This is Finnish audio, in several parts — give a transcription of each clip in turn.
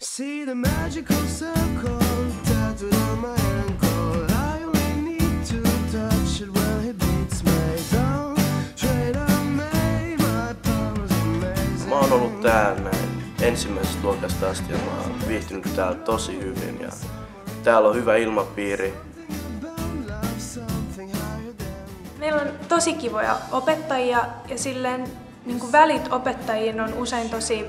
See the magical circle tattooed on my ankle. I only need to touch it when it beats me down. Trade on me, my power's amazing. Mä oon ollut täällä näin ensimmäisestä luokasta asti ja mä oon viihtynyt täällä tosi hyvin ja täällä on hyvä ilmapiiri. Meillä on tosi kivoja opettajia ja silleen niin välit opettajiin on usein tosi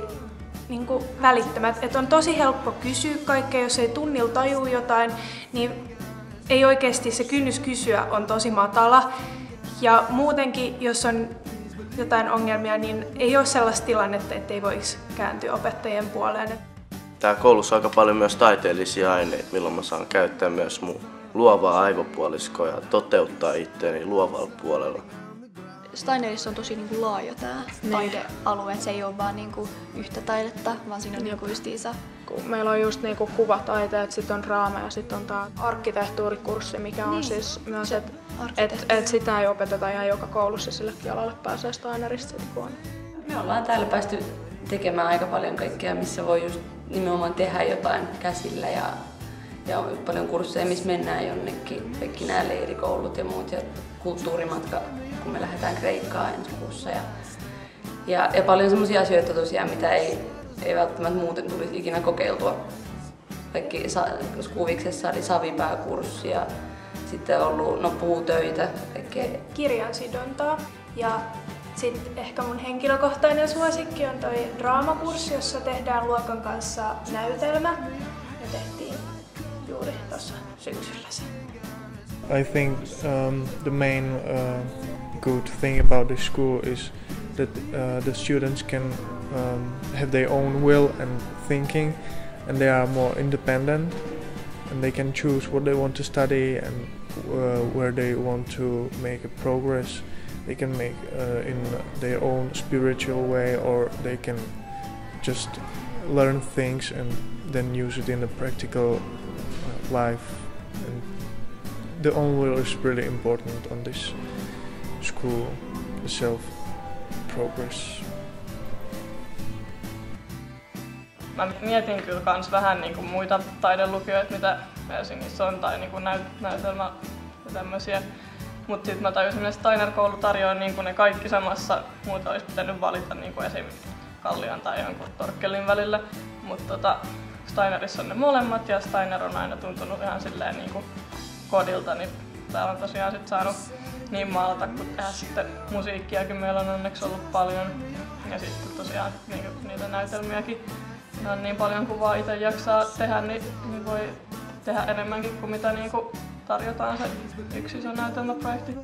välittömät. Et on tosi helppo kysyä kaikkea, jos ei tunnilla tajuu jotain, niin ei oikeasti se kynnys kysyä on tosi matala. Ja muutenkin, jos on jotain ongelmia, niin ei ole sellaista tilannetta, ettei voisi kääntyä opettajien puoleen. Tää koulussa on aika paljon myös taiteellisia aineita, milloin mä saan käyttää myös mun luovaa aivopuoliskoa ja toteuttaa itseäni luovalla puolella. Steinerissa on tosi laaja tämä taidealue, se ei ole vaan yhtä taidetta, vaan siinä on justiinsa. Meillä on just kuvataiteet, sitten on draama ja sitten on tämä arkkitehtuurikurssi, mikä on siis myös, että sitä ei opeteta ihan joka koulussa, sillekin alalle pääsee Steinerista. Me ollaan täällä päästy tekemään aika paljon kaikkea, missä voi just nimenomaan tehdä jotain käsillä ja on paljon kursseja, missä mennään jonnekin, kaikki nämä leirikoulut ja muut ja kulttuurimatka, kun me lähdetään Kreikkaan ensi kuussa. Ja paljon semmoisia asioita tosiaan, mitä ei välttämättä muuten tulisi ikinä kokeiltua. Kaikki Skuviksessa oli savipääkurssi ja sitten on ollut puutöitä. Kirjansidontaa ja sitten ehkä mun henkilökohtainen suosikki on toi draamakurssi, jossa tehdään luokan kanssa näytelmä. Me tehtiin juuri tuossa syksyllä se. I think the main good thing about this school is that the students can have their own will and thinking, and they are more independent, and they can choose what they want to study and where they want to make a progress. They can make in their own spiritual way, or they can just learn things and then use it in the practical life. And the own will is really important on this school, the self-progress. Mä mietin kyllä kans vähän muita taidelukioita, mitä Helsingissä on, tai näytelmä ja tämmösiä. Mut sit mä tajusin, että Steiner-koulu tarjoaa ne kaikki samassa, muuta olisi pitänyt valita esim. Kallion tai jonkun Torkkelin välillä. Mut Steinerissa on ne molemmat ja Steiner on aina tuntunut ihan silleen kodilta, niin täällä on tosiaan sit saanut niin maalata kuin tehdä sitten musiikkiakin meillä on onneksi ollut paljon. Ja sitten tosiaan niitä näytelmiäkin on niin paljon kuin vaan itse jaksaa tehdä, niin voi tehdä enemmänkin kuin mitä tarjotaan se yksi iso näytelmäprojekti.